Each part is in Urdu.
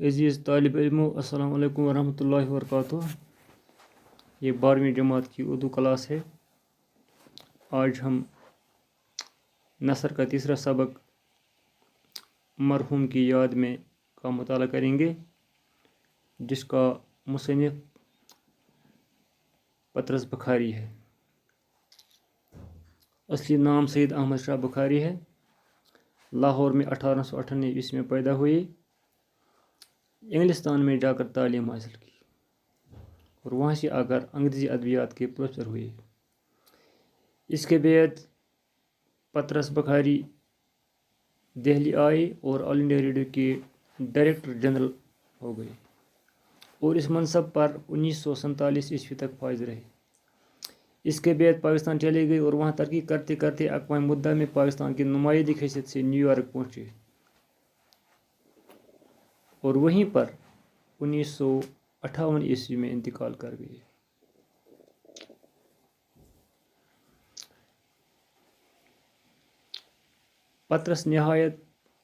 عزیز طالب علموں السلام علیکم ورحمۃ اللہ وبرکاتہ۔ یہ 12ویں جماعت کی اردو کلاس ہے۔ آج ہم نثر کا تیسرا سبق مرحوم کی یاد میں کا مطالعہ کریں گے، جس کا مصنف پطرس بخاری ہے۔ اصلی نام سید احمد شاہ بخاری ہے۔ لاہور میں 1898 میں پیدا ہوئے۔ انگلستان میں جا کر تعلیم حاصل کی اور وہاں سے آ کر انگریزی ادبیات کے پروفیسر ہوئے۔ اس کے بعد پطرس بخاری دہلی آئے اور آل انڈیا ریڈیو کے ڈائریکٹر جنرل ہو گئے اور اس منصب پر 1947 عیسوی تک فائز رہے۔ اس کے بعد پاکستان چلے گئے اور وہاں ترقی کرتے کرتے اقوام متحدہ میں پاکستان کی نمائندگی کی حیثیت سے نیو یارک پہنچے اور وہیں پر 1958 عیسوی میں انتقال کر گئے۔ پطرس نہایت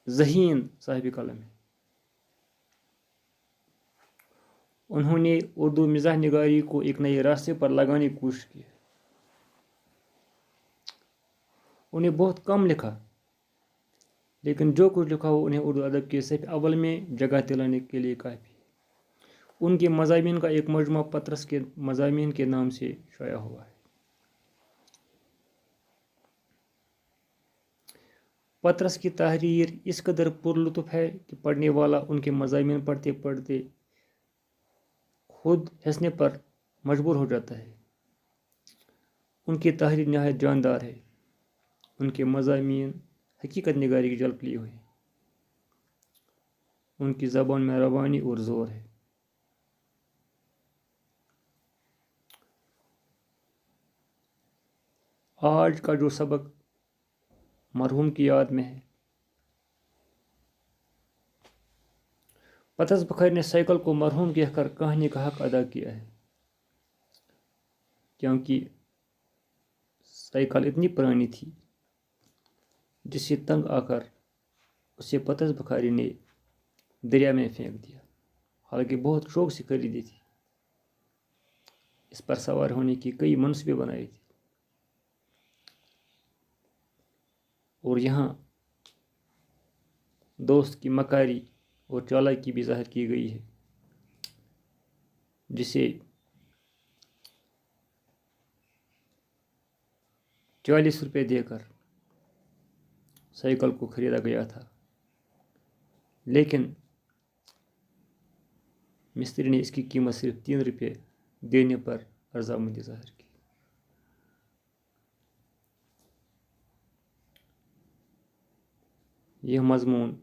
ذہین صاحب قلم ہے۔ انہوں نے اردو مزاح نگاری کو ایک نئے راستے پر لگانے کی کوشش کی۔ انہیں بہت کم لکھا، لیکن جو کچھ لکھا وہ انہیں اردو ادب کے صف اول میں جگہ دلانے کے لیے کافی۔ ان کے مضامین کا ایک مجموعہ پطرس کے مضامین کے نام سے شائع ہوا ہے۔ پطرس کی تحریر اس قدر پرلطف ہے کہ پڑھنے والا ان کے مضامین پڑھتے پڑھتے خود ہنسنے پر مجبور ہو جاتا ہے۔ ان کی تحریر نہایت جاندار ہے۔ ان کے مضامین حقیقت نگاری کی جھلک لیے ہوئے ہیں۔ ان کی زبان میں روانی اور زور ہے۔ آج کا جو سبق مرحوم کی یاد میں ہے، پطرس بخاری نے سائیکل کو مرحوم کہہ کر کہانی کا حق ادا کیا ہے، کیونکہ سائیکل اتنی پرانی تھی جس سے تنگ آ کر اسے پطرس بخاری نے دریا میں پھینک دیا، حالانکہ بہت شوق سے خریدی تھی۔ اس پر سوار ہونے کی کئی منصوبے بنائے تھے اور یہاں دوست کی مکاری اور چالاکی بھی ظاہر کی گئی ہے، جسے 40 روپے دے کر سائیکل کو خریدا گیا تھا، لیکن مستری نے اس کی قیمت صرف 3 روپے دینے پر رضامندی ظاہر کی۔ یہ مضمون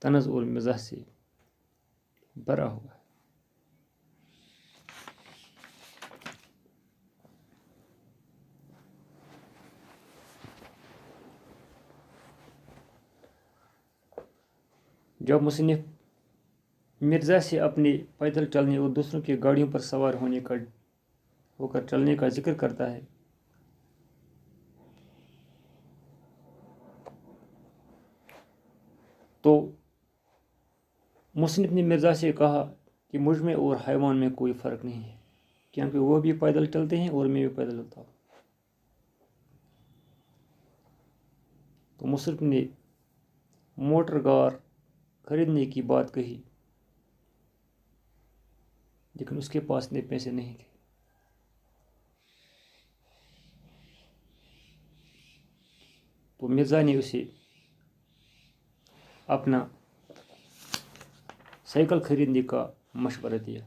طنز اور مزاح سے بھرا ہوا ہے۔ جب مصنف مرزا سے اپنے پیدل چلنے اور دوسروں کی گاڑیوں پر سوار ہو کر چلنے کا ذکر کرتا ہے تو مصنف نے مرزا سے کہا کہ مجھ میں اور حیوان میں کوئی فرق نہیں ہے، کیونکہ وہ بھی پیدل چلتے ہیں اور میں بھی پیدل چلتا ہوں۔ تو مصنف نے موٹر کار خریدنے کی بات کہی، لیکن اس کے پاس اتنے پیسے نہیں تھے۔ تو مرزا نے اسے اپنا سائیکل خریدنے کا مشورہ دیا۔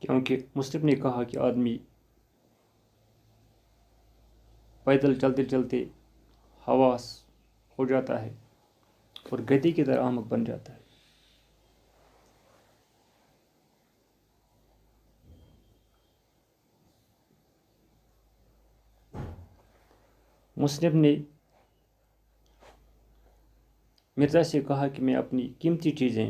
کیونکہ مصنف نے کہا کہ آدمی پیدل چلتے چلتے حواس ہو جاتا ہے اور گدھے کی طرح احمق بن جاتا ہے۔ مصنف نے مرزا سے کہا کہ میں اپنی قیمتی چیزیں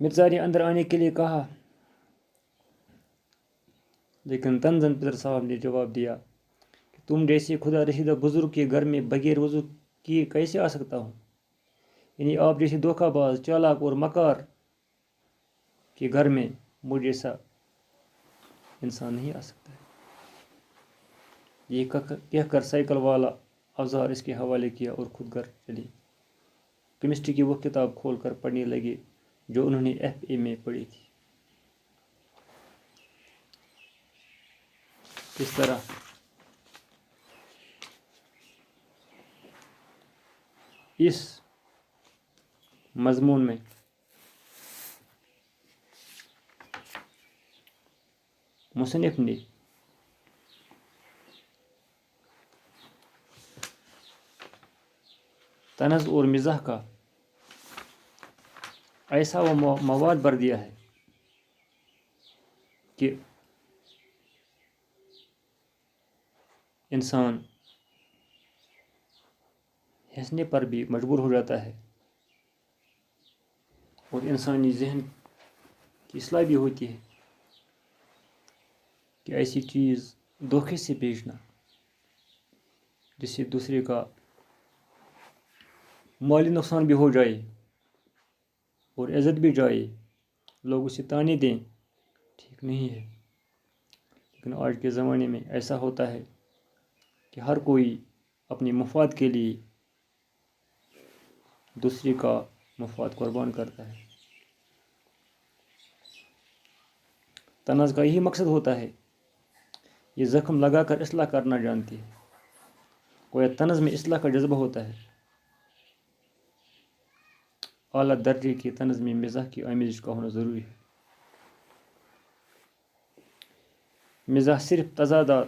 مرزا نے اندر آنے کے لیے کہا، لیکن تنزن پدر صاحب نے جواب دیا کہ تم جیسے خدا رسیدہ بزرگ کے گھر میں بغیر وضو کیے کیسے آ سکتا ہوں؟ یعنی آپ جیسے دھوکہ باز، چالاک اور مکار کے گھر میں مجھ جیسا انسان نہیں آ سکتا ہے۔ یہ کہہ کر سائیکل والا اوزار اس کے حوالے کیا اور خود گھر چلی۔ کیمسٹری کی وہ کتاب کھول کر پڑھنے لگے جو انہوں نے FA میں پڑھی تھی۔ اس طرح اس مضمون میں مصنف نے طنز اور مزاح کا ایسا وہ مواد بھر دیا ہے کہ انسان ہنسنے پر بھی مجبور ہو جاتا ہے اور انسانی ذہن کی اصلاح بھی ہوتی ہے کہ ایسی چیز دھوکے سے بیچنا جس سے دوسرے کا مالی نقصان بھی ہو جائے اور عزت بھی جائے، لوگ اسے طانے دیں، ٹھیک نہیں ہے۔ لیکن آج کے زمانے میں ایسا ہوتا ہے کہ ہر کوئی اپنے مفاد کے لیے دوسرے کا مفاد قربان کرتا ہے۔ طنز کا یہی مقصد ہوتا ہے، یہ زخم لگا کر اصلاح کرنا جانتی ہے۔ کوئی طنز میں اصلاح کا جذبہ ہوتا ہے۔ اعلیٰ درجے کی طنز میں مزاح کی آمیزش کا ہونا ضروری ہے۔ مزاح صرف تضادات